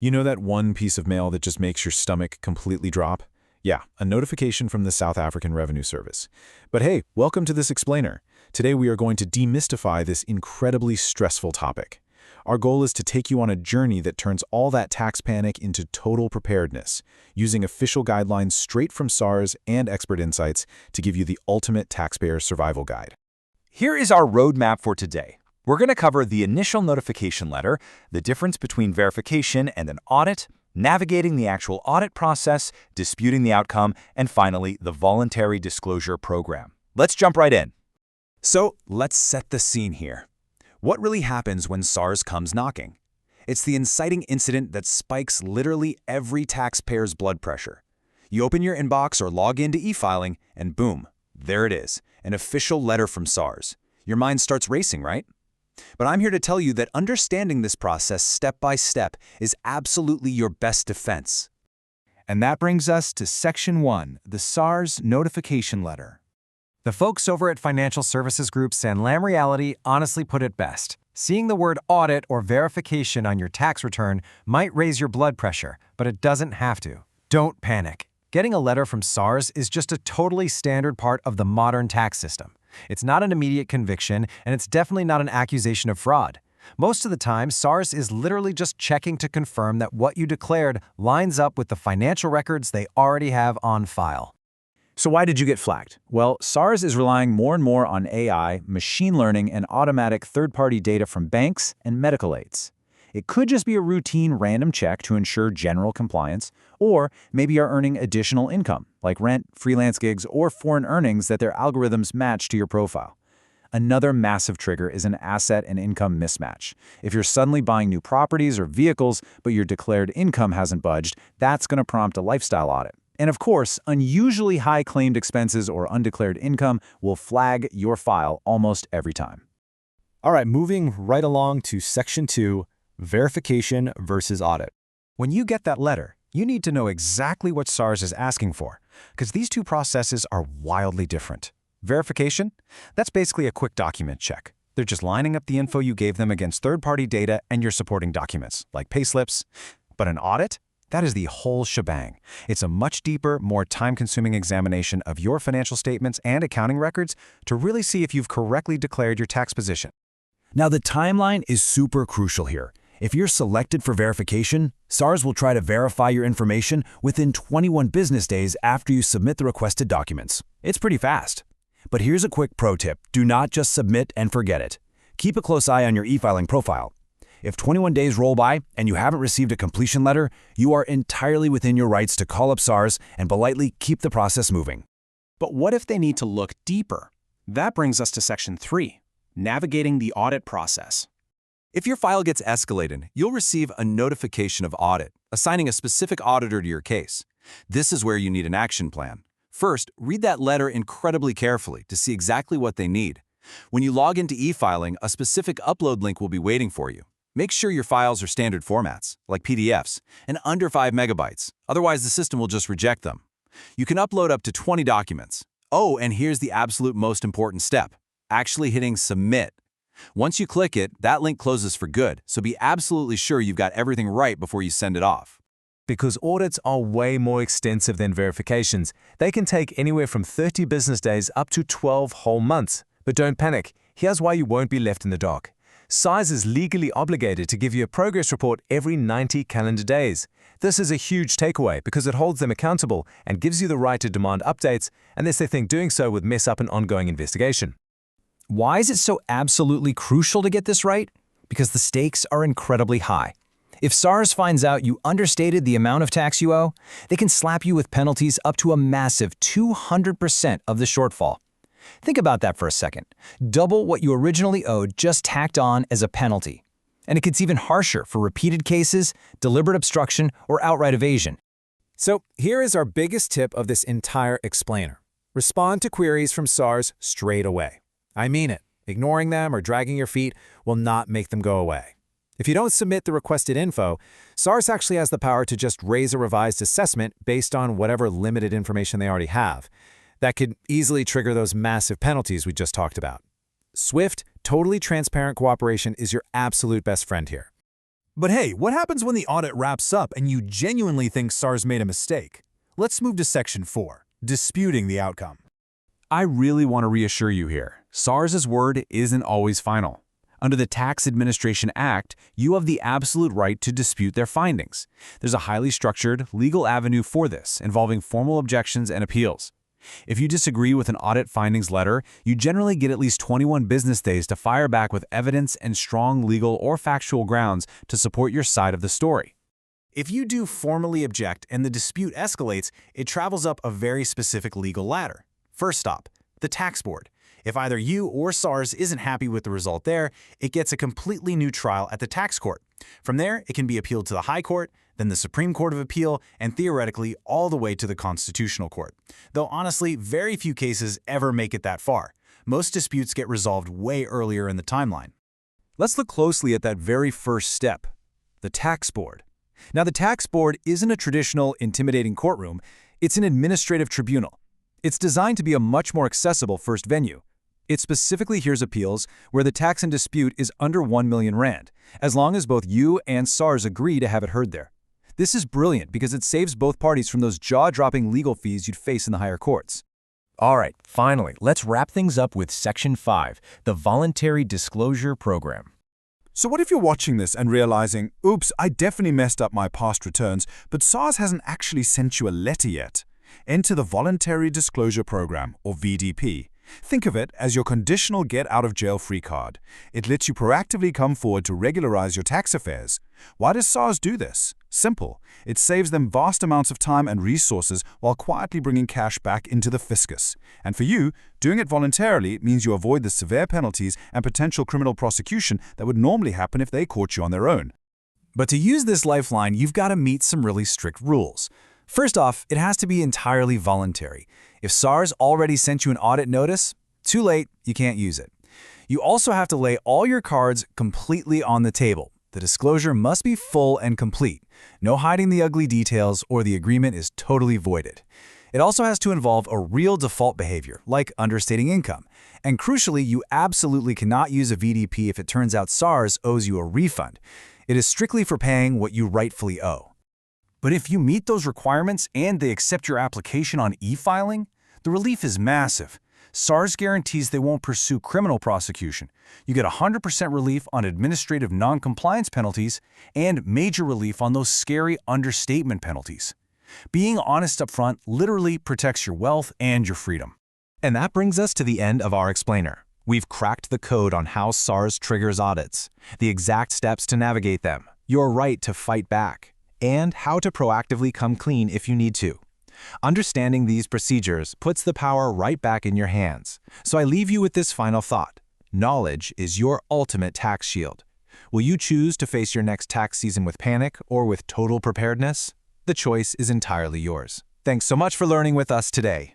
You know that one piece of mail that just makes your stomach completely drop? Yeah, a notification from the South African Revenue Service. But hey, welcome to this explainer. Today we are going to demystify this incredibly stressful topic. Our goal is to take you on a journey that turns all that tax panic into total preparedness, using official guidelines straight from SARS and expert insights to give you the ultimate taxpayer survival guide. Here is our roadmap for today. We're going to cover the initial notification letter, the difference between verification and an audit, navigating the actual audit process, disputing the outcome, and finally, the voluntary disclosure program. Let's jump right in. So let's set the scene here. What really happens when SARS comes knocking? It's the inciting incident that spikes literally every taxpayer's blood pressure. You open your inbox or log into e-filing, and boom, there it is, an official letter from SARS. Your mind starts racing, right? But I'm here to tell you that understanding this process step by step is absolutely your best defense. And that brings us to Section 1, the SARS notification letter. The folks over at Financial Services Group Sanlam Reality honestly put it best. Seeing the word audit or verification on your tax return might raise your blood pressure, but it doesn't have to. Don't panic. Getting a letter from SARS is just a totally standard part of the modern tax system. It's not an immediate conviction, and it's definitely not an accusation of fraud. Most of the time, SARS is literally just checking to confirm that what you declared lines up with the financial records they already have on file. So why did you get flagged? Well, SARS is relying more and more on AI, machine learning, and automatic third-party data from banks and medical aids. It could just be a routine random check to ensure general compliance, or maybe you're earning additional income, like rent, freelance gigs, or foreign earnings that their algorithms match to your profile. Another massive trigger is an asset and income mismatch. If you're suddenly buying new properties or vehicles, but your declared income hasn't budged, that's going to prompt a lifestyle audit. And of course, unusually high claimed expenses or undeclared income will flag your file almost every time. All right, moving right along to Section 2, verification versus audit. When you get that letter, you need to know exactly what SARS is asking for, because these two processes are wildly different. Verification? That's basically a quick document check. They're just lining up the info you gave them against third-party data and your supporting documents, like payslips. But an audit? That is the whole shebang. It's a much deeper, more time-consuming examination of your financial statements and accounting records to really see if you've correctly declared your tax position. Now, the timeline is super crucial here. If you're selected for verification, SARS will try to verify your information within 21 business days after you submit the requested documents. It's pretty fast. But here's a quick pro tip. Do not just submit and forget it. Keep a close eye on your e-filing profile. If 21 days roll by and you haven't received a completion letter, you are entirely within your rights to call up SARS and politely keep the process moving. But what if they need to look deeper? That brings us to Section 3, navigating the audit process. If your file gets escalated, you'll receive a notification of audit, assigning a specific auditor to your case. This is where you need an action plan. First, read that letter incredibly carefully to see exactly what they need. When you log into e-filing, a specific upload link will be waiting for you. Make sure your files are standard formats, like PDFs, and under 5 megabytes. Otherwise, the system will just reject them. You can upload up to 20 documents. Oh, and here's the absolute most important step, actually hitting submit. Once you click it, that link closes for good, so be absolutely sure you've got everything right before you send it off. Because audits are way more extensive than verifications, they can take anywhere from 30 business days up to 12 whole months. But don't panic. Here's why you won't be left in the dark. SARS is legally obligated to give you a progress report every 90 calendar days. This is a huge takeaway because it holds them accountable and gives you the right to demand updates unless they think doing so would mess up an ongoing investigation. Why is it so absolutely crucial to get this right? Because the stakes are incredibly high. If SARS finds out you understated the amount of tax you owe, they can slap you with penalties up to a massive 200% of the shortfall. Think about that for a second. Double what you originally owed just tacked on as a penalty. And it gets even harsher for repeated cases, deliberate obstruction, or outright evasion. So here is our biggest tip of this entire explainer. Respond to queries from SARS straight away. I mean it. Ignoring them or dragging your feet will not make them go away. If you don't submit the requested info, SARS actually has the power to just raise a revised assessment based on whatever limited information they already have. That could easily trigger those massive penalties we just talked about. Swift, totally transparent cooperation is your absolute best friend here. But hey, what happens when the audit wraps up and you genuinely think SARS made a mistake? Let's move to Section 4, disputing the outcome. I really want to reassure you here. SARS's word isn't always final. Under the Tax Administration Act, you have the absolute right to dispute their findings. There's a highly structured, legal avenue for this, involving formal objections and appeals. If you disagree with an audit findings letter, you generally get at least 21 business days to fire back with evidence and strong legal or factual grounds to support your side of the story. If you do formally object and the dispute escalates, it travels up a very specific legal ladder. First stop, the tax board. If either you or SARS isn't happy with the result there, it gets a completely new trial at the tax court. From there, it can be appealed to the High Court, then the Supreme Court of Appeal, and theoretically all the way to the Constitutional Court. Though honestly, very few cases ever make it that far. Most disputes get resolved way earlier in the timeline. Let's look closely at that very first step, the tax board. Now, the tax board isn't a traditional, intimidating courtroom. It's an administrative tribunal. It's designed to be a much more accessible first venue. It specifically hears appeals where the tax in dispute is under 1 million rand, as long as both you and SARS agree to have it heard there. This is brilliant because it saves both parties from those jaw-dropping legal fees you'd face in the higher courts. All right, finally, let's wrap things up with Section 5, the Voluntary Disclosure Program. So what if you're watching this and realizing, oops, I definitely messed up my past returns, but SARS hasn't actually sent you a letter yet? Enter the Voluntary Disclosure Program, or VDP. Think of it as your conditional get-out-of-jail-free card. It lets you proactively come forward to regularize your tax affairs. Why does SARS do this? Simple. It saves them vast amounts of time and resources while quietly bringing cash back into the fiscus. And for you, doing it voluntarily means you avoid the severe penalties and potential criminal prosecution that would normally happen if they caught you on their own. But to use this lifeline, you've got to meet some really strict rules. First off, it has to be entirely voluntary. If SARS already sent you an audit notice, too late, you can't use it. You also have to lay all your cards completely on the table. The disclosure must be full and complete. No hiding the ugly details or the agreement is totally voided. It also has to involve a real default behavior, like understating income. And crucially, you absolutely cannot use a VDP if it turns out SARS owes you a refund. It is strictly for paying what you rightfully owe. But if you meet those requirements and they accept your application on e-filing, the relief is massive. SARS guarantees they won't pursue criminal prosecution. You get 100% relief on administrative non-compliance penalties and major relief on those scary understatement penalties. Being honest up front literally protects your wealth and your freedom. And that brings us to the end of our explainer. We've cracked the code on how SARS triggers audits, the exact steps to navigate them, your right to fight back, and how to proactively come clean if you need to. Understanding these procedures puts the power right back in your hands. So I leave you with this final thought. Knowledge is your ultimate tax shield. Will you choose to face your next tax season with panic or with total preparedness? The choice is entirely yours. Thanks so much for learning with us today.